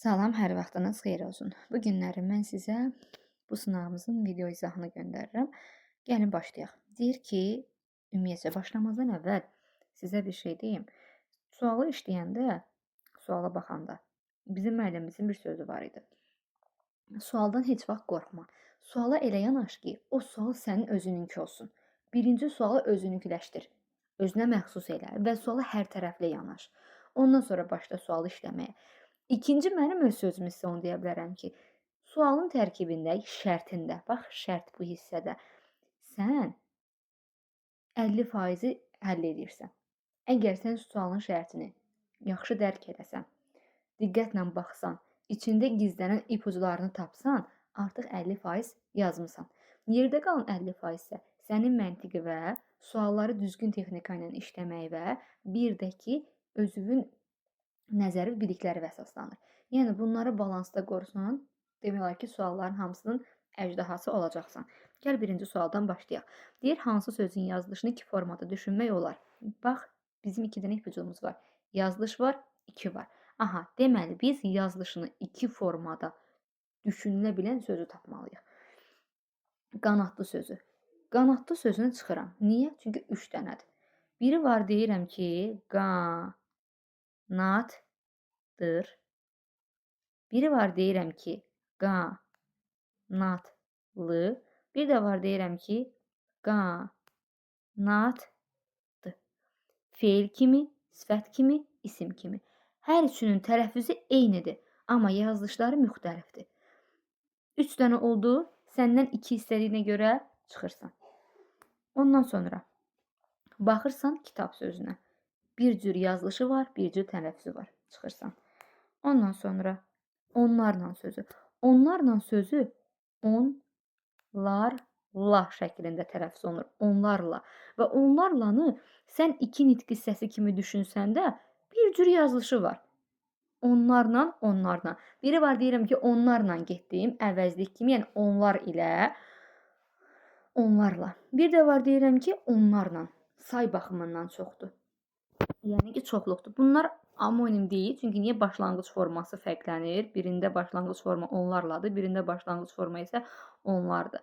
Salam, hər vaxtınız xeyir olsun. Bu günləri mən sizə bu sınavımızın video izahını göndərirəm. Gəlin başlayaq. Deyir ki, ümumiyyətcə başlamazdan əvvəl sizə bir şey deyim. Sualı işləyəndə, suala baxanda bizim müəllimimizin bir sözü var idi. Sualdan heç vaxt qorxma. Suala elə yanaş ki, o sual sənin özününki olsun. Birinci sualı özününkiləşdir. Özünə məxsus elə və suala hər tərəfli yanaş. Ondan sonra başla sualı işləməyə. İkinci mənim öz sözümü sizə onu deyə bilərəm ki, sualın tərkibində, şərtində, bax şərt bu hissədə sən 50% həll edirsən. Əgər sən sualın şərtini yaxşı dərk edəsən, diqqətlə baxsan, içində gizlənən ipuclarını tapsan, artıq 50% yazmısan. Yerdə qalan 50% isə sənin məntiqi və sualları düzgün texnika ilə işləmək və bir də ki, özünün nəzəri bilikləri əsaslanır. Yəni bunları balansda qorusan, demək olar ki, sualların hamısının əjdahası olacaqsan. Gəl birinci sualdan başlayaq. Deyir, hansı sözün yazılışını iki formada düşünmək olar? Bax, bizim iki dənə ipucumuz var. Yazılış var, iki var. Aha, deməli biz yazılışını iki formada düşünülə bilən sözü tapmalıyıq. Qanadlı sözü. Qanadlı sözünü çıxıram. Niyə? Çünki 3 dənədir. Biri var deyirəm ki, qanaddır. Biri var deyirəm ki, qanadlı. Bir də var deyirəm ki, qanaddır. Feil kimi, sifət kimi, isim kimi. Hər üçünün tələffüzü eynidir, amma yazılışları müxtəlifdir. 3 dənə oldu, səndən 2 istədiyinə görə çıxırsan. Ondan sonra baxırsan kitab sözünə. Bir cür yazılışı var, bir cür tələffüzü var. Çıxırsan. Ondan sonra onlarla sözü. Onlarla sözü onlarla şəklində tələffüz olunur. Onlarla. Və onlarlanı sən iki nitq hissəsi kimi düşünsən də bir cür yazılışı var. Onlarla, onlarla. Biri var deyirəm ki, onlarla getdim, əvəzlik kimi, yəni onlar ilə, onlarla. Bir də var deyirəm ki, onlarla. Say baxımından çoxdur. Yəni ki, çoxluqdur. Bunlar amonim deyil, çünki niyə başlanğıc forması fərqlənir? Birində başlanğıc forma onlarladır, birində başlanğıc forma isə onlardır.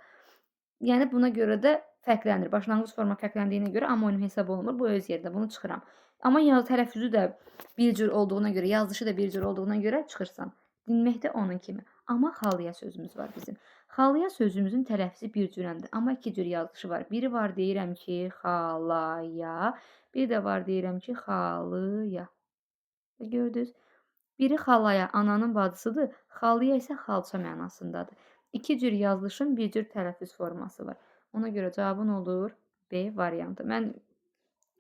Yəni buna görə də fərqlənir. Başlanğıc forma fərqləndiyinə görə amonim hesab olunmur. Bu öz yerində. Bunu çıxıram. Amma tələffüzü də bir cür olduğuna görə, yazılışı da bir cür olduğuna görə çıxırsan. Dinmək də onun kimi. Amma xalaya sözümüz var bizim. Xalaya sözümüzün tələffüzü bir cürəndir. Amma iki cür yazılışı var. Biri var deyirəm ki, xalaya. Bir də var deyirəm ki, xalıya. Gördünüz? Biri xalaya, ananın bacısıdır. Xalıya isə xalça mənasındadır. İki cür yazılışın bir cür tələffüz forması var. Ona görə cavabın olur B variantı. Mən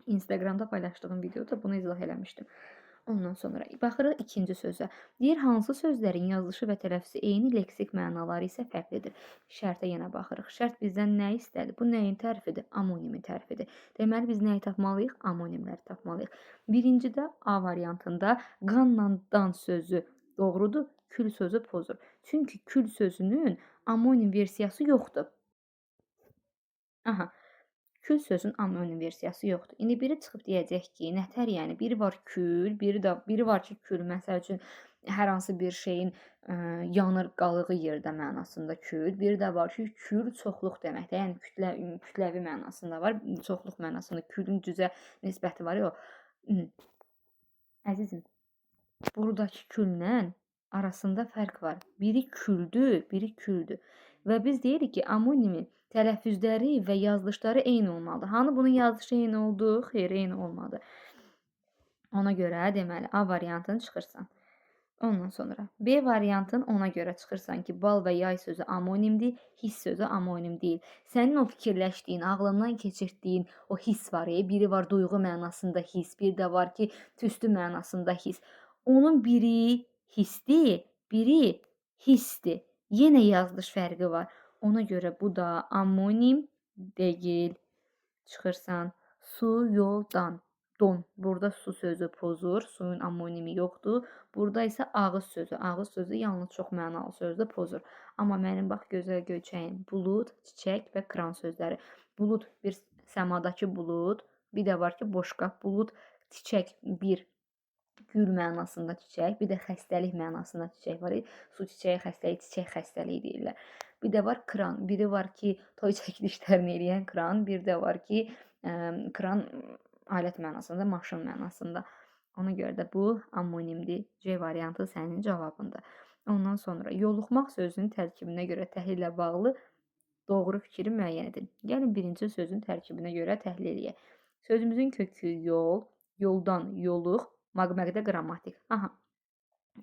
Instagramda paylaşdığım videoda bunu izah eləmişdim. Ondan sonra baxırıq ikinci sözə. Deyir, hansı sözlərin yazılışı və tələffüzü eyni, leksik mənaları isə fərqlidir. Şərtə yenə baxırıq. Şərt bizdən nə istədi? Bu nəyin tərifidir? Amonimin tərifidir. Deməli, biz nəyi tapmalıyıq? Amonimləri tapmalıyıq. Birincidə A variantında qanla dan sözü doğrudur, kül sözü pozur. Çünki kül sözünün amonim versiyası yoxdur. Aha. Kül sözün anonim versiyası yoxdur. İndi biri çıxıb deyəcək ki, nətər yəni biri var kül, biri var ki, kül məsəl üçün hər hansı bir şeyin yanır qalığı yerdə mənasında kül, biri də var ki, kül çoxluq deməkdir. Yəni kütləvi mənasında var, çoxluq mənasında külün cüzə nisbəti var ya. Əzizim, buradakı külla arasında fərq var. Biri küldür, biri küldür. Və biz deyirik ki, amonimin tələffüzləri və yazılışları eyni olmalıdır. Hani bunun yazılışı eyni oldu? Xeyr, eyni olmadı. Ona görə deməli A variantını çıxırsan. Ondan sonra B variantın ona görə çıxırsan ki, bal və yay sözü amonimdir, hiss sözü amonim deyil. Sənin o fikirləşdiyin, ağlından keçirtdiyin o hiss var, biri var duyğu mənasında hiss, bir də var ki, tüstü mənasında hiss. Onun biri hissdir, biri hissdir. Yenə yazılış fərqi var. Ona görə bu da amonim deyil. Çıxırsan. Su, yoldan. Don. Burada su sözü pozur. Suyun amonimi yoxdur. Burada isə ağız sözü. Ağız sözü yalnız çox mənalı sözdür, pozur. Amma mənim bax gözəl göyçəyim bulud, çiçək və kran sözləri. Bulud bir səmadakı bulud. Bir də var ki, boşqab bulud, çiçək bir Gül mənasında çiçək, bir də xəstəlik mənasında çiçək var. Su çiçəyi xəstəliyi, çiçək xəstəliyi deyirlər. Bir də var kran. Biri var ki, toy çəkilişlərini eləyən kran, bir də var ki, kran alət mənasında, maşın mənasında. Ona görə də bu amonimdir. C variantı sənin cavabındır. Ondan sonra yoluxmaq sözünün tərkibinə görə təhlillə bağlı doğru fikri müəyyən edin. Gəlin birinci sözün tərkibinə görə təhlil eləyək. Sözümüzün kökü yol, yoldan yoluq, maqməqdə qrammatik. Aha.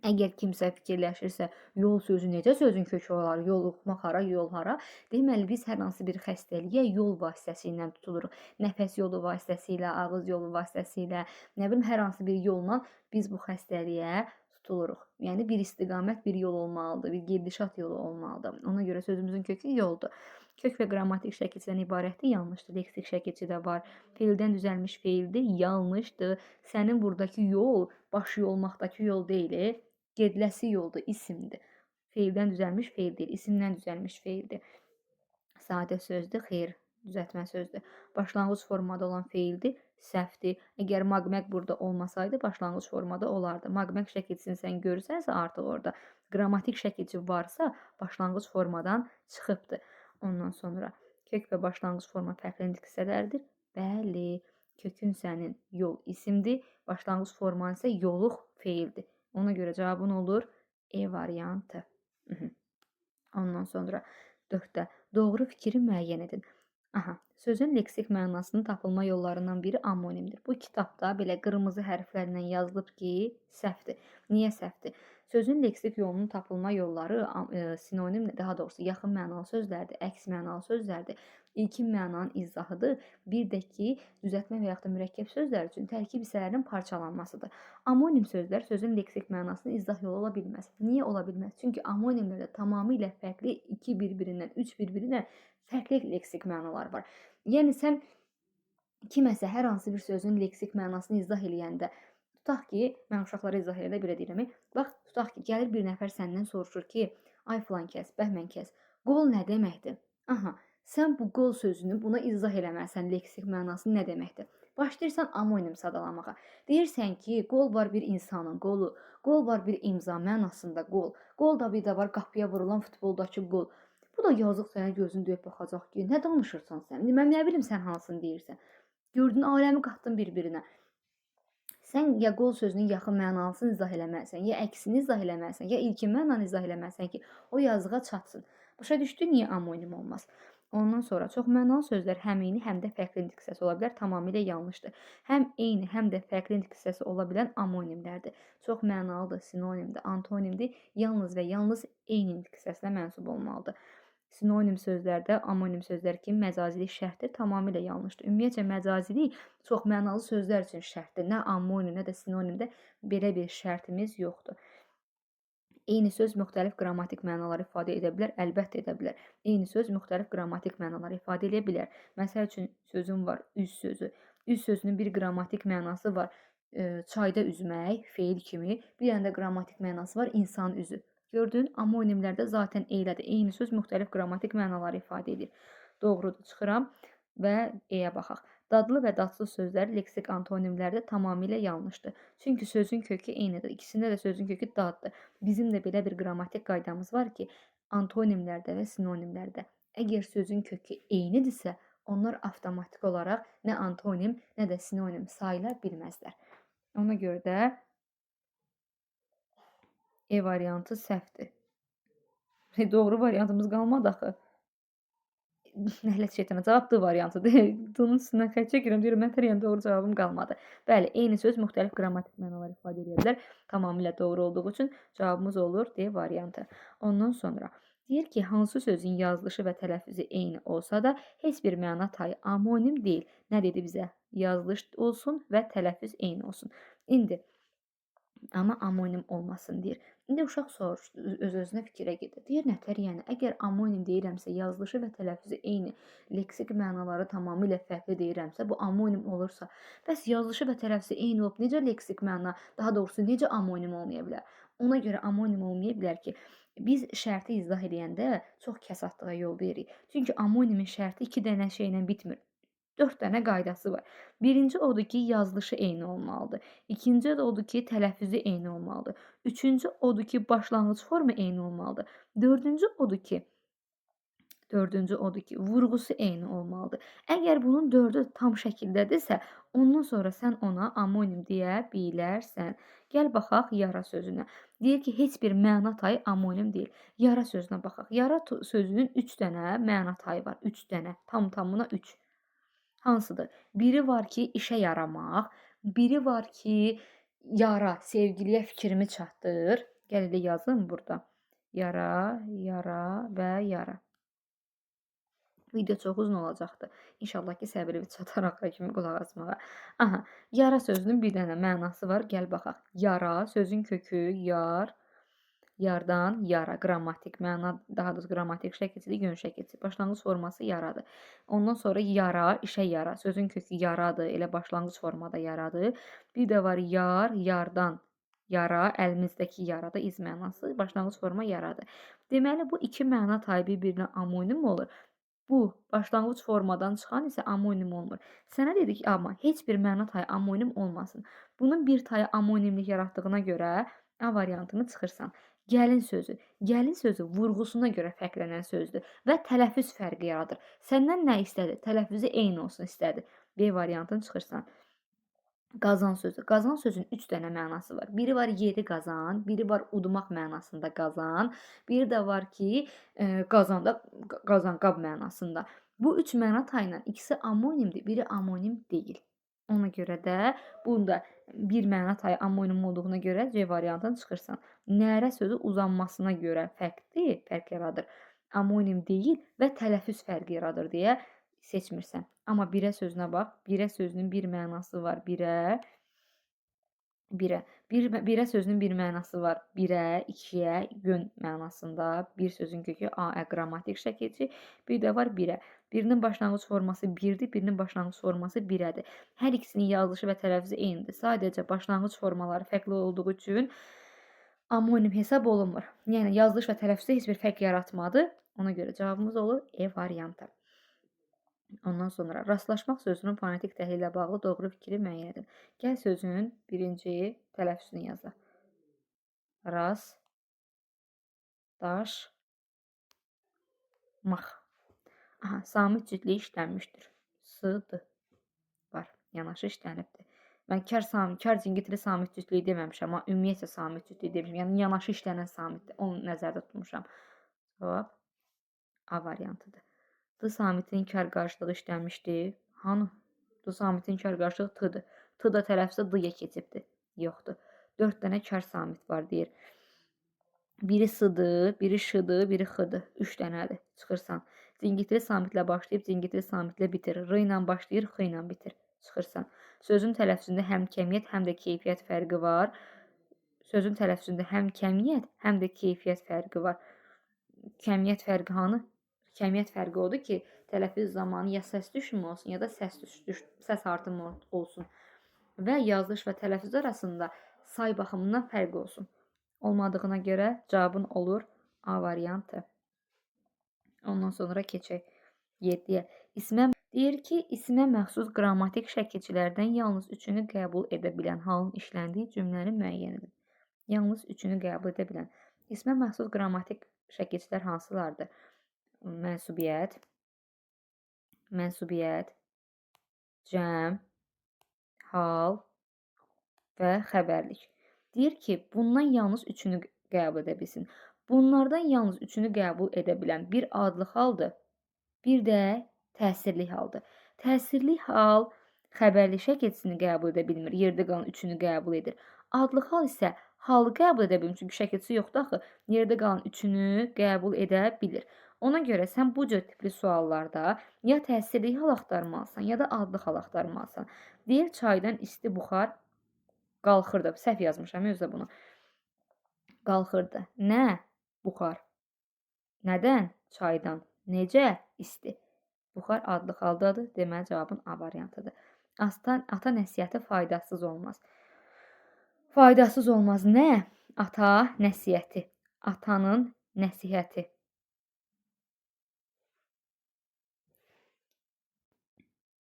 Əgər kimsə fikirləşirsə, yol sözü necə sözün kökü olar? Yoluxmaq hara, yol hara? Deməli biz hər hansı bir xəstəliyə yol vasitəsilə tutuluruq. Nəfəs yolu vasitəsilə, ağız yolu vasitəsilə, nə bilim hər hansı bir yolla biz bu xəstəliyə tutuluruq. Yəni bir istiqamət, bir yol olmalıdır, bir gedişat yolu olmalıdır. Ona görə sözümüzün kökü yoldur. Kök və qrammatik şəkilçidən ibarətdir, yanlışdır. Leksik şəkilçi də var. Feildən düzəlmiş feildir, yanlışdır. Sənin buradakı yol başı olmaqdakı yol deyil, gediləsi yoldur, isimdir. Feildən düzəlmiş feil deyil, isimdən düzəlmiş feildir. Sadə sözdür, xeyr, düzəltmə sözdür. Başlanğıc formada olan feildir, səhvdir. Əgər maqmək burada olmasaydı, başlanğıc formada olardı. Maqmək şəkilçisini sən görsənsə artıq orada qrammatik şəkilçi varsa, başlanğıc formadan çıxıbdır. Ondan sonra kök və başlanğıc forma fərqli hissələrdir. Bəli, kökün sənin yol isimdir, başlanğıc forman isə yoluq feildir. Ona görə cavabın olur E variantı. Ondan sonra 4-də doğru fikri müəyyən edin. Aha, sözün leksik mənasının tapılma yollarından biri amonimdir. Bu kitabda belə qırmızı hərflərlə yazılıb ki, səhvdir. Niyə səhvdir? Sözün leksik yolunun tapılma yolları sinonim, daha doğrusu yaxın mənalı sözlərdir, əks mənalı sözlərdir. İlkin mənanın izahıdır. Bir də ki, düzəltmə və yaxud da mürəkkəb sözlər üçün tərkib hissələrinin parçalanmasıdır. Amonim sözlər sözün leksik mənasının izah yolu ola bilməz. Niyə ola bilməz? Çünki amonimlərdə tamamilə fərqli 2 bir-birindən, 3 bir-birindən fərqli leksik mənalar var. Yəni sən kiməsə hər hansı bir sözün leksik mənasını izah eləyəndə, tutaq ki, mən uşaqlara izah elədə belə deyirəm. Bax, tutaq ki, gəlir bir nəfər səndən soruşur ki, ay filan kəs, bəhmən kəs, qol nə deməkdir? Aha, sən bu qol sözünü buna izah eləməlisən, leksik mənası nə deməkdir? Başlayırsan amonim sadalamağa. Deyirsən ki, qol var bir insanın qolu, qol var bir imza mənasında qol, qol da bir də var qapıya vurulan futboldakı qol. Bu da yazıq sənə gözünü döyüb baxacaq ki, nə danışırsan sən? Mən nə bilim sən hansını deyirsən. Gördün, aləmi qatdın bir-birinə. Sən ya qol sözünün yaxın mənalısını izah eləməlisən, ya əksini izah eləməlisən, ya ilkin mənanı izah eləməlisən ki, o yazığa çatsın. Başa düşdün, niyə amonim olmaz? Ondan sonra çoxmənalı sözlər həm eyni, həm də fərqli hissəsi ola bilər, tamamilə yanlışdır. Həm eyni, həm də fərqli hissəsi ola bilən amonimlərdir. Çoxmənalıdır, sinonimdir, antonimdir, yalnız və yalnız eyni hissəsinə mənsub olmalıdır. Sinonim sözlərdə amonim sözlər kimi məcazilik şərtdir, tamamilə yanlışdır. Ümumiyyətcə məcazilik çoxmənalı sözlər üçün şərtdir. Nə amonim, nə də sinonimdə belə bir şərtimiz yoxdur. Eyni söz müxtəlif qrammatik mənalar ifadə edə bilər, əlbəttə edə bilər. Eyni söz müxtəlif qrammatik mənalar ifadə edə bilər. Məsəl üçün sözüm var, üz sözü. Üz sözünün bir qrammatik mənası var, çayda üzmək, feil kimi. Bir dənə də qrammatik mənası var, insan üzü. Gördün, amonimlərdə zaten eylədir. Eyni söz müxtəlif qrammatik mənaları ifadə edir. Doğrudur, çıxıram və E-yə baxaq. Dadlı və dadsız sözlər leksik antonimlərdə tamamilə yanlışdır. Çünki sözün kökü eynidir. İkisində də sözün kökü daddır. Bizim də belə bir qrammatik qaydamız var ki, antonimlərdə və sinonimlərdə əgər sözün kökü eynidirsə, onlar avtomatik olaraq nə antonim, nə də sinonim sayıla bilməzlər. Ona görə də E variantı səhvdir. Doğru variantımız qalmadı axı. Nəhlət şeytana cavab D variantıdır. D-nun üstündən xətt çəkirəm, deyirəm, mən doğru cavabım qalmadı. Bəli, eyni söz müxtəlif qrammatik mənalar ifadə edə bilər. Tamamilə doğru olduğu üçün cavabımız olur D variantı. Ondan sonra deyir ki, hansı sözün yazılışı və tələffüzü eyni olsa da, heç bir məna tayı amonim deyil. Nə dedi bizə? Yazılış olsun və tələffüz eyni olsun. İndi amma amonim olmasın deyir. İndi uşaq soruşdu, öz-özünə fikrə gedir. Deyir, nətər yəni, əgər amonim deyirəmsə, yazılışı və tələffüzü eyni, leksik mənaları tamamilə fərqli deyirəmsə, bu amonim olursa, bəs yazılışı və tələffüzü eyni olub, necə leksik məna, daha doğrusu, necə amonim olmaya bilər? Ona görə amonim olmaya bilər ki, biz şərti izah edəndə çox kəsatlığa yol veririk. Çünki amonimin şərti 2 dənə şeylə bitmir. 4 dənə qaydası var. Birinci odur ki, yazılışı eyni olmalıdır. İkinci odur ki, tələffüzü eyni olmalıdır. Üçüncü odur ki, başlanğıc forma eyni olmalıdır. Dördüncü odur ki, vurğusu eyni olmalıdır. Əgər bunun dördü tam şəkildədirsə, ondan sonra sən ona amonim deyə bilərsən. Gəl baxaq yara sözünə. Deyir ki, heç bir məna tayı amonim deyil. Yara sözünə baxaq. Yara sözünün 3 dənə məna tayı var. 3 dənə. Tam-tamına 3. Hansıdır? Biri var ki, işə yaramaq. Biri var ki, yara, sevgiliyə fikrimi çatdır. Gəl elə yazın burada. Yara, yara və yara. Video çox uzun olacaqdır. İnşallah ki, səbirli çataraq axıra kimi qulaq asmağa. Aha, yara sözünün bir dənə mənası var. Gəl baxaq. Yara, sözün kökü, yar, yardan yara, qrammatik məna, daha doğrusu qrammatik şəkilçidir, yön şəkilçi. Başlanğıc forması yaradır. Ondan sonra yara, işə yara, sözün kökü yaradır, elə başlanğıc formada yaradır. Bir də var yar, yardan yara, əlimizdəki yarada iz mənası, başlanğıc forma yaradır. Deməli, bu iki məna tayı bir-birinə amonim olur. Bu başlanğıc formadan çıxan isə amonim olmur. Sənə dedik, amma heç bir məna tayı amonim olmasın. Bunun bir tayı amonimlik yaratdığına görə A variantını çıxırsan. Gəlin sözü. Gəlin sözü vurğusuna görə fərqlənən sözdür və tələffüz fərqi yaradır. Səndən nə istədi? Tələffüzü eyni olsun istədi. B variantını çıxırsan. Qazan sözü. Qazan sözünün 3 dənə mənası var. Biri var yeri qazan, biri var udmaq mənasında qazan, biri də var ki, qazanda qazan qab mənasında. Bu 3 məna tayla ikisi amonimdir, biri amonim deyil. Ona görə də bunda bir məna tayı amonim olduğuna görə C variantını çıxırsan. Nərə sözü uzanmasına görə fərq yaradır. Amonim deyil və tələffüz fərqi yaradır deyə seçmirsən. Amma birə sözünə bax. Birə sözünün bir mənası var. Birə sözünün bir mənası var. Birə, ikiyə, yön mənasında. Bir sözün kökü A, qrammatik şəkilçi. Bir də var birə. Birinin başlanğıc forması birdir, birinin başlanğıc forması birədir. Hər ikisinin yazılışı və tələffüzü eynidir. Sadəcə başlanğıc formaları fərqli olduğu üçün amonim hesab olunmur. Yəni yazılış və tələffüzdə heç bir fərq yaratmadı. Ona görə cavabımız olur E variantı. Ondan sonra rastlaşmaq sözünün fonetik təhlili ilə bağlı doğru fikri müəyyən edin. Gəl sözünün birinci tələffüzünü yazaq. Rastlaşmaq. Aha, samit cütliyi işlənmişdir. S-dır. Var. Yanaşı işlənibdir. Mən kar cingitili samit cütliyi deməmişəm, amma ümumiyyətlə samit cütliyi demişəm. Yəni yanaşı işlənən samitdir. Onu nəzərdə tutmuşam. Cavab A variantıdır. D samitin kar qarşılığı işlənmişdir. Hanı? D samitin kar qarşılığı T-dır. T da tələffüzdə D-ya keçibdir. Yoxdur. 4 dənə kar samit var deyir. Biri S-dır, biri Ş-dır, biri X-dır. 3 dənədir. Çıxırsan. Cingitli samitlə başlayıb cingitli samitlə bitir. R ilə başlayır, X ilə bitir. Çıxırsan. Sözün tələffüzündə həm kəmiyyət, həm də keyfiyyət fərqi var. Sözün tələffüzündə həm kəmiyyət, həm də keyfiyyət fərqi var. Kəmiyyət fərqi hanı? Kəmiyyət fərqi odur ki, tələffüz zamanı ya səs düşümü olsun, ya da səs artımı olsun. Və yazılış və tələffüz arasında say baxımından fərq olsun. Olmadığına görə cavabın olur A variantı. Ondan sonra keçək 7-yə. Deyir ki, ismə məxsus qrammatik şəkilçilərdən yalnız üçünü qəbul edə bilən halın işləndiyi cümləni müəyyən edin. Yalnız üçünü qəbul edə bilən. İsmə məxsus qrammatik şəkilçilər hansılardır? Mənsubiyyət, cəm, hal və xəbərlik. Deyir ki, bundan yalnız üçünü qəbul edə bilsin. Bunlardan yalnız üçünü qəbul edə bilən bir adlı haldır, bir də təsirli haldır. Təsirli hal xəbərli şəkilçisini qəbul edə bilmir, yerdə qalan üçünü qəbul edir. Adlı hal isə halı qəbul edə bilmir, çünki şəkilçisi yoxdur axı, yerdə qalan üçünü qəbul edə bilir. Ona görə sən bu cür tipli suallarda ya təsirli hal axtarmalısan, ya da adlı hal axtarmalısan. Deyir, çaydan isti buxar qalxırdı. Səhv yazmışam özdə bunu. Qalxırdı. Nə? Buxar. Nədən? Çaydan. Necə? İsti. Buxar adlı haldadır. Deməli, cavabın A variantıdır. Ata nəsihəti faydasız olmaz. Faydasız olmaz. Nə? Ata nəsihəti. Atanın nəsihəti.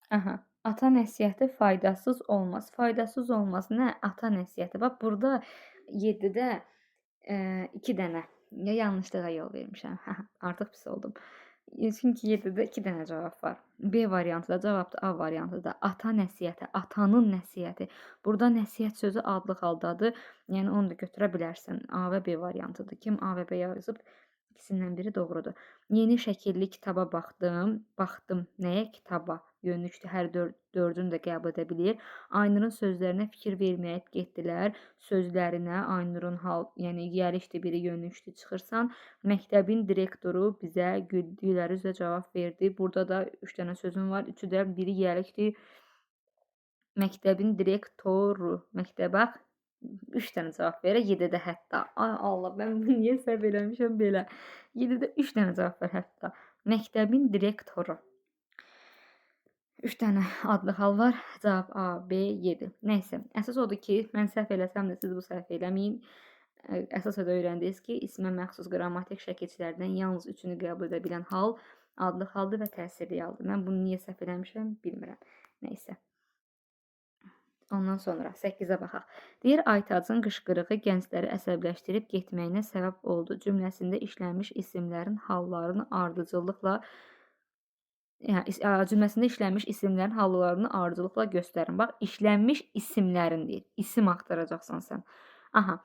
Aha, ata nəsihəti faydasız olmaz. Faydasız olmaz nə? Ata nəsihəti. Bax burada 7-də 2 dənə ya yanlışlığa yol vermişəm. Artıq pis oldum. Çünki 7-də 2 dənə cavab var. B variantı da cavabdır, A variantı da. Ata nəsihəti, atanın nəsihəti. Burada nəsihət sözü adlı haldadır. Yəni onu da götürə bilərsən. A və B variantıdır. Kim A və B yazıb? İkisindən biri doğrudur. Yeni şəkilli kitaba baxdım. Baxdım nəyə? Kitaba. Yönlükdür. Hər dördünü də qəbul edə bilir. Aynurun sözlərinə fikir verməyib getdilər. Sözlərinə Aynurun yəni yiyəlikdir, biri yönlükdür çıxırsan. Məktəbin direktoru bizə güldükləri üzrə cavab verdi. Burada da 3 dənə sözüm var. Üçü də biri yiyəlikdir. Məktəbin direktoru. Məktəbə 3 dənə cavab verir. 7-də hətta. Ay Allah, mən bunu niyə səhv eləmişəm belə. 7-də 3 dənə cavab var hətta. Məktəbin direktoru. 3 dənə adlı hal var. Cavab A, B, 7. Nəysə, əsas odur ki, mən səhv eləsəm də siz bu səhv eləməyin. Əsas oda öyrəndiniz ki, ismə məxsus qrammatik şəkilçilərdən yalnız 3-ünü qəbul edə bilən hal adlı haldır və təsirli haldır. Mən bunu niyə səhv eləmişəm, bilmirəm. Nəysə. Ondan sonra 8-ə baxaq. Deyir, Aytacın qışqırığı gəncləri əsəbləşdirib getməyinə səbəb oldu. Cümləsində işlənmiş isimlərin hallarını ardıcıllıqla cümləsində işlənmiş isimlərin hallarını ardıcıllıqla göstərin. Bax, işlənmiş isimlərin deyir. İsim axtaracaqsan sən. Aha.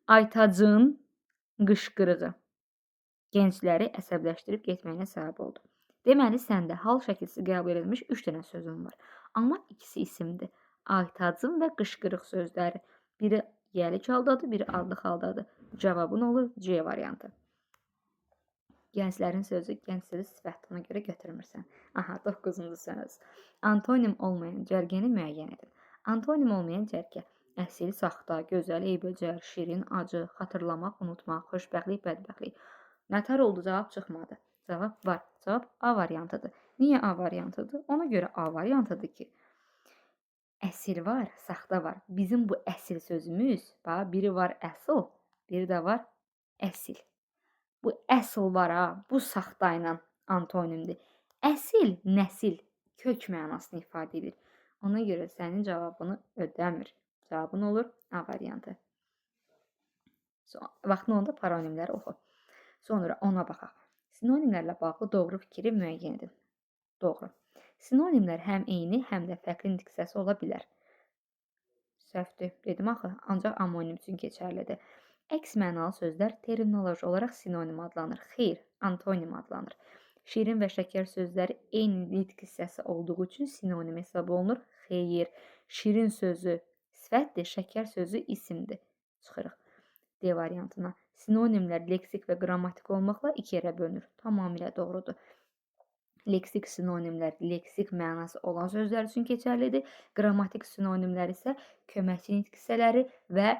Aytacın qışqırığı gəncləri əsəbləşdirib getməyinə səbəb oldu. Deməli, səndə hal şəkilsi qəbul edilmiş 3 dənə sözün var. Amma ikisi isimdir. Aytacın və qışqırıq sözləri. Biri yiyəlik haldadır, biri adlı haldadır. Cavabın olur C variantı. Gənclərin sözü gənc sözü sifətına görə götürmürsən. Aha, 9-cu söz. Antonim olmayan cərgəni müəyyən edin. Antonim olmayan cərgə. Əsil, saxta, gözəl, eybəcər, şirin, acı, xatırlamaq, unutmaq, xoşbəxtlik, bədbəxtlik. Nətər oldu? Cavab çıxmadı. Cavab var. Cavab A variantıdır. Niyə A variantıdır? Ona görə A variantıdır ki, əsil var, saxta var. Bizim bu əsil sözümüz, bax, biri var əsl, biri də var əsil. Bu əsl var ha, bu saxta ilə antonimdir. Əsil, nəsil, kök mənasını ifadə edir. Ona görə sənin cavabını ödəmir. Cavabın olur A variantı. Vaxtında onda paronimləri oxu. Sonra ona baxaq. Sinonimlərlə bağlı doğru fikri müəyyən edin. Doğru. Sinonimlər həm eyni, həm də fərqli diksiyası ola bilər. Səhvdir, dedim axı, ancaq amonim üçün keçərlidir. Əks mənalı sözlər terminoloji olaraq sinonim adlanır. Xeyr, antonim adlanır. Şirin və şəkər sözləri eyni nitq hissəsi olduğu üçün sinonim hesab olunur. Xeyr, şirin sözü sifətdir, şəkər sözü isimdir. Çıxırıq D variantına. Sinonimlər leksik və qrammatik olmaqla 2 yerə bölünür. Tamamilə doğrudur. Leksik sinonimlər leksik mənası olan sözlər üçün keçərlidir. Qrammatik sinonimlər isə köməkçi nitq hissələri və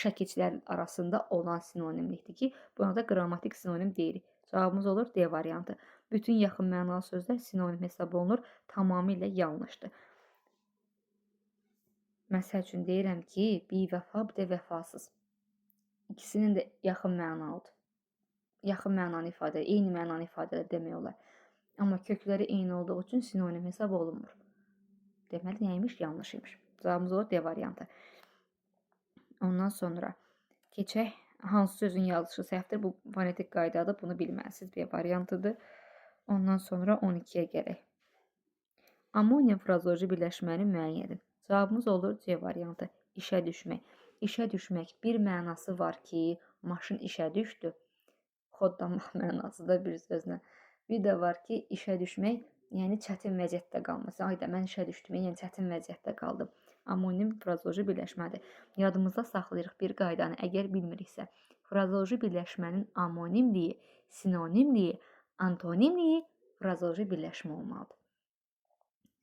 şəkilçilər arasında olan sinonimlikdir ki, buna da qrammatik sinonim deyirik. Cavabımız olur D variantı. Bütün yaxın mənalı sözlər sinonim hesab olunur. Tamamilə yanlışdır. Məsəl üçün deyirəm ki, bivəfa, bir də vəfasız. İkisinin də yaxın mənalıdır. Yaxın mənanı ifadə, eyni mənanı ifadə demək olar. Amma kökləri eyni olduğu üçün sinonim hesab olunmur. Deməli, nəymiş? Yanlış imiş. Cavabımız olur D variantı. Ondan sonra keçək. Hansı sözün yazılışı səhvdir? Bu fonetik qaydadır. Bunu bilməlisiniz. B variantıdır. Ondan sonra 12-yə gələk. Amonim frazoloji birləşməni müəyyən edin. Cavabımız olur C variantı. İşə düşmək. İşə düşmək bir mənası var ki, maşın işə düşdü. Xodlamaq mənasıdır bir sözlə. Bir də var ki, işə düşmək, yəni çətin vəziyyətdə qalması. Ayda mən işə düşdüm, yəni çətin vəziyyətdə qaldım. Amonim frazoloji birləşmədir. Yadımızda saxlayırıq bir qaydanı. Əgər bilmiriksə, frazoloji birləşmənin amonimliyi, sinonimliyi, antonimliyi frazoloji birləşmə olmalıdır.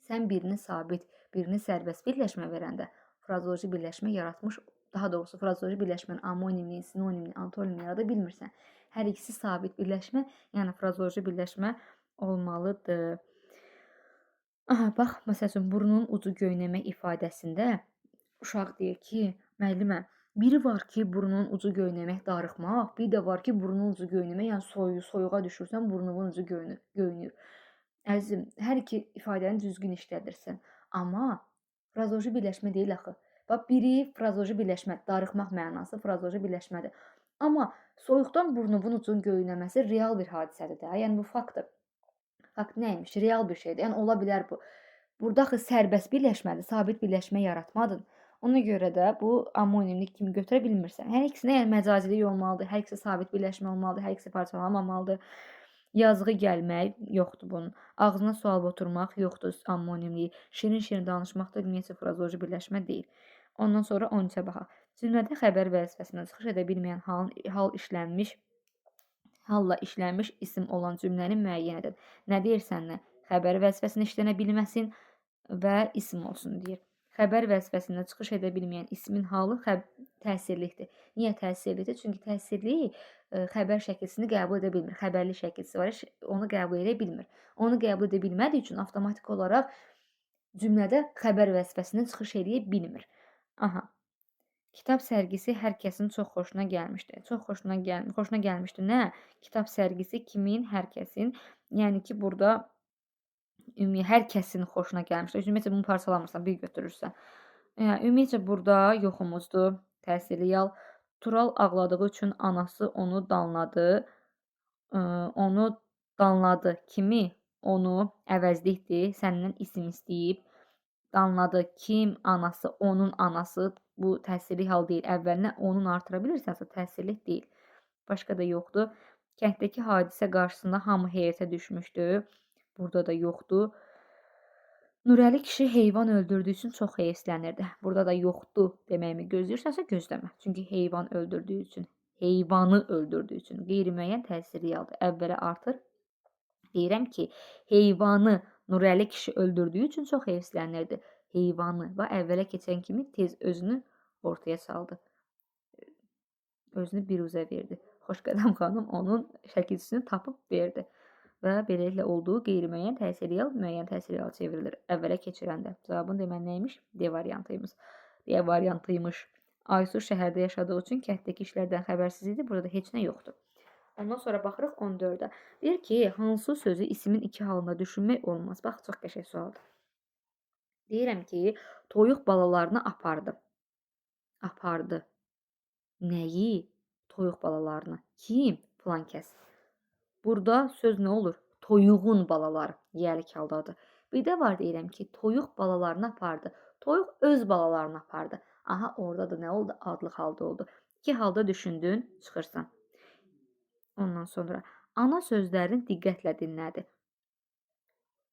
Sən birini sabit, birini sərbəst birləşmə verəndə frazoloji birləşmə yaratmış, daha doğrusu frazoloji birləşmənin amonimliyi, sinonimliyi, antonimliyi yarada bilmirsən. Hər ikisi sabit birləşmə, yəni frazoloji birləşmə olmalıdır. Aha, bax, məsəl üçün, burnun ucu göynəmək ifadəsində uşaq deyir ki, müəllimə, biri var ki, burnun ucu göynəmək, darıxmaq, bir də var ki, burnun ucu göynəmək, yəni soyuğa düşürsən, burnunun ucu göynür. Əzizim, hər iki ifadəni düzgün işlədirsən. Amma frazoloji birləşmə deyil axı. Bax, biri frazoloji birləşmə, darıxmaq mənası frazoloji birləşmədir. Amma soyuqdan burnunun ucunun göynəməsi real bir hadisədir də. Yəni bu faktdır. Fakt nəymiş? Real bir şeydir. Yəni ola bilər bu. Burada axı sərbəst birləşmədir, sabit birləşmə yaratmadın. Ona görə də bu amonimlik kimi götürə bilmirsən. Hər ikisinə yəni məcazilik olmalıdır, hər ikisi sabit birləşmə olmalıdır, hər ikisi parçalanmamalıdır. Yazığı gəlmək yoxdur bunun. Ağzına sual oturmaq yoxdur amonimliyi. Şirin-şirin danışmaq da ümumiyyətlə frazoloji birləşmə deyil. Ondan sonra 13-ə baxaq. Cümlədə xəbər vəzifəsindən çıxış edə bilməyən halla işlənmiş isim olan cümləni müəyyən edin. Nə deyirsən nə? Xəbər vəzifəsində işlənə bilməsin və isim olsun deyir. Xəbər vəzifəsində çıxış edə bilməyən ismin halı təsirlikdir. Niyə təsirlidir? Çünki təsirli xəbər şəkilsini qəbul edə bilmir. Xəbərli şəkilsi var, onu qəbul edə bilmir. Onu qəbul edə bilmədiyi üçün avtomatik olaraq cümlədə xəbər vəzifəsindən çıxış edə bilmir. Aha. Kitab sərgisi hər kəsin çox xoşuna gəlmişdi. Çox xoşuna gəlmişdi. Nə? Kitab sərgisi kimin? Hər kəsin. Yəni ki, burada hər kəsin xoşuna gəlmişdi. Ümumiyyətlə bunu parçalamırsan, bir götürürsən. Ümumiyyətlə burada yoxumuzdur. Təsirli yal. Tural ağladığı üçün anası onu danladı. Onu danladı. Kimi? Onu əvəzlikdir. Səndən isim istəyib. Danladı. Kim? Anası. Onun anası. Bu təsirli hal deyil. Əvvəlinə onun artıra bilirsənsə təsirli deyil. Başqa da yoxdur. Kənddəki hadisə qarşısında hamı heyrətə düşmüşdü. Burada da yoxdur. Nurəli kişi heyvan öldürdüyü üçün çox heyfslənirdi. Burada da yoxdur deməyimi gözləyirsənsə gözləmə. Çünki heyvan öldürdüyü üçün, heyvanı öldürdüyü üçün qeyri-müəyyən təsirli haldır. Əvvələ artır. Deyirəm ki, heyvanı Nurəli kişi öldürdüyü üçün çox heyfslənirdi. Heyvanı və əvvələ keçən kimi tez özünü ortaya saldı. Özünü biruzə verdi. Xoşqədəm xanım onun şəkilçisini tapıb verdi. Və beləliklə olduğu qeyri-müəyyən təsirli hal müəyyən təsirli hal çevrilir. Əvvələ keçirəndə. Cavabın deməli nəymiş? D variantıymış. Aysu şəhərdə yaşadığı üçün kənddəki işlərdən xəbərsiz idi. Burada heç nə yoxdur. Ondan sonra baxırıq 14-ə. Deyir ki, hansı sözü isimin iki halında düşünmək olmaz? Bax, çox qəşəng sualdır. Deyirəm ki, toyuq balalarını apardı. Apardı. Nəyi? Toyuq balalarını. Kim? Filan kəs. Burada söz nə olur? Toyuğun balaları. Yiyəlik haldadır. Bir də var deyirəm ki, toyuq balalarını apardı. Toyuq öz balalarını apardı. Aha, orada da nə oldu? Adlı halda oldu. İki halda düşündün, çıxırsan. Ondan sonra ana sözlərini diqqətlə dinlədi.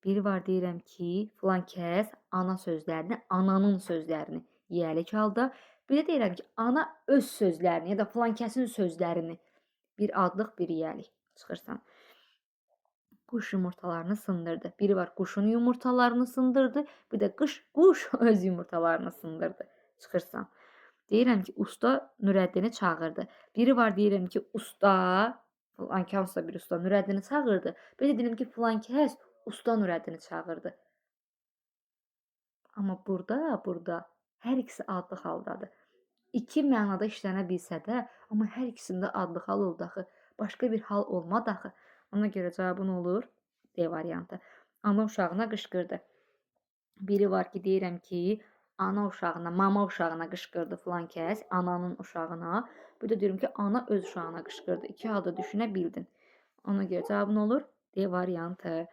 Biri var deyirəm ki, filan kəs ana sözlərini, ananın sözlərini yiyəlik halda. Bir də deyirəm ki, ana öz sözlərini ya da filan kəsin sözlərini bir adlıq, bir yiyəlik çıxırsan. Quş yumurtalarını sındırdı. Biri var quşun yumurtalarını sındırdı, bir də quş öz yumurtalarını sındırdı. Çıxırsan. Deyirəm ki, usta Nurəddini çağırdı. Biri var deyirəm ki, usta, hansısa bir usta Nurəddini çağırdı. Bir də deyirəm ki, filan kəs usta Nurəddini çağırdı. Amma burada hər ikisi adlı haldadır. İki mənada işlənə bilsə də, amma hər ikisində adlı hal oldu axı. Başqa bir hal olmadı axı. Ona görə cavabın olur D variantı. Ana uşağına qışqırdı. Biri var ki, deyirəm ki, ana uşağına, mama uşağına qışqırdı filan kəs, ananın uşağına. Bir də deyirəm ki, ana öz uşağına qışqırdı. İki halda düşünə bildin. Ona görə cavabın olur D variantı.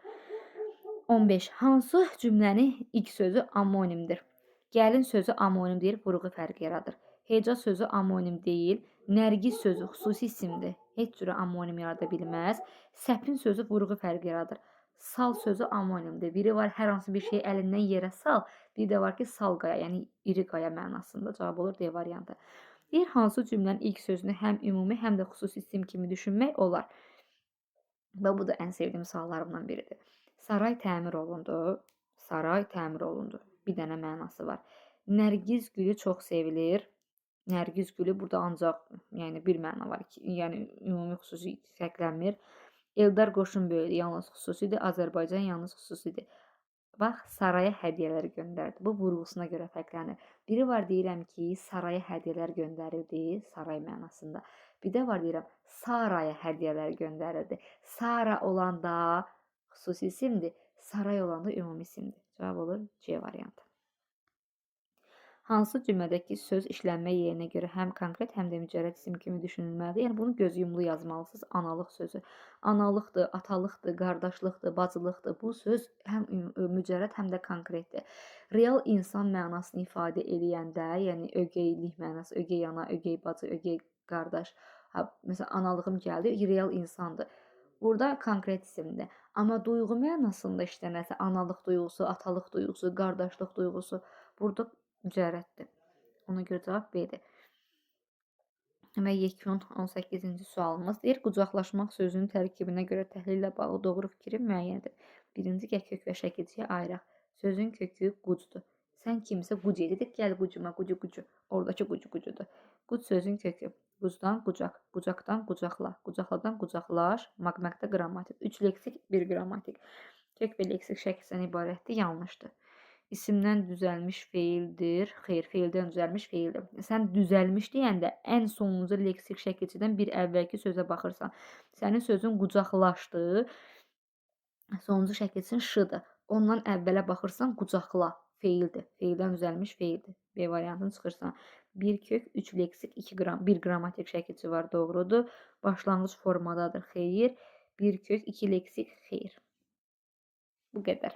15. Hansı cümlənin ilk sözü amonimdir? Gəlin sözü amonim deyil, vurğu fərqi yaradır. Heca sözü amonim deyil, nərgiz sözü xüsusi isimdir. Heç cürə amonim yarada bilməz. Səpin sözü vurğu fərqi yaradır. Sal sözü amonimdir. Biri var hər hansı bir şeyi əlindən yerə sal, bir də var ki, sal qaya, yəni iri qaya mənasında. Cavab olur D variantı. Deyir, hansı cümlənin ilk sözünü həm ümumi, həm də xüsusi isim kimi düşünmək olar? Və bu da ən sevdiyim suallarımdan biridir. Saray təmir olundu. Saray təmir olundu. Bir dənə mənası var. Nərgiz gülü çox sevilir. Nərgiz gülü burada ancaq yəni bir məna var ki, yəni ümumi xüsusi fərqlənmir. Eldar qoşun böyüdü, yalnız xüsusidir. Azərbaycan yalnız xüsusidir. Bax, saraya hədiyyələr göndərdi. Bu vurğusuna görə fərqlənir. Biri var deyirəm ki, saraya hədiyyələr göndərildi, saray mənasında. Bir də var deyirəm, Saraya hədiyyələr göndərildi. Sara olanda xüsusi isimdir. Saray olanda ümumi isimdir. Cavab olur C variantı. Hansı cümlədəki söz işlənmə yerinə görə həm konkret, həm də mücərrəd isim kimi düşünülməlidir? Yəni bunu göz yumulu yazmalısınız. Analıq sözü. Analıqdır, atalıqdır, qardaşlıqdır, bacılıqdır. Bu söz həm mücərrəd, həm də konkretdir. Real insan mənasını ifadə eləyəndə, yəni ögeylik mənası, ögey ana, ögey bacı, ögey qardaş. Məsələn, analığım gəldi, real insandır. Burada konkret isimdir. Amma duyğu mənasında işlənərsə, analıq duyğusu, atalıq duyğusu, qardaşlıq duyğusu, burada mücərrəddir. Ona görə cavab B-dir. Və yekun 18-ci sualımız deyir, qucaqlaşmaq sözünün tərkibinə görə təhlillə bağlı doğru fikri müəyyən edin. Birinci kök və şəkilciyə ayıraq. Sözün kökü qucdur. Sən kimsə quc edirik, gəl qucuma, qucu qucu. Oradakı qucu qucudur. Quc sözün kökü. Qucdan qucaq, qucaqdan qucaqla, qucaqladan qucaqlaş, maqmaqda qrammatik. 3 leksik, 1 qrammatik. Kök və leksik şəkildən ibarətdir, yanlışdır. İsimdən düzəlmiş feildir. Xeyr, feildən düzəlmiş feildir. Sən düzəlmiş deyəndə ən sonuncu leksik şəkilçidən bir əvvəlki sözə baxırsan. Sənin sözün qucaqlaşdı. Sonuncu şəkilçin şıdır. Ondan əvvələ baxırsan, qucaqla feildir. Feildən düzəlmiş feildir. B variantını çıxırsan. 1 kök, 3 leksik, 1 qrammatik şəkilçi var, doğrudur. Başlanğıc formadadır, xeyr. 1 kök, 2 leksik, xeyr. Bu qədər.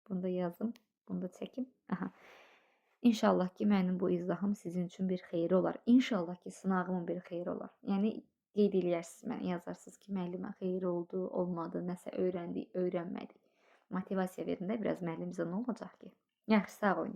Bunu da yazım, bunu da çəkim. Aha. İnşallah ki, mənim bu izahım sizin üçün bir xeyri olar. İnşallah ki, sınağımın bir xeyri olar. Yəni, qeyd eləyərsiniz mənə, yazarsınız ki, müəllimə xeyri oldu, olmadı, nəsə öyrəndik, öyrənmədik. Motivasiya verin də, biraz müəllim bizə nə olacaq ki? Yaxşı, sağ olun.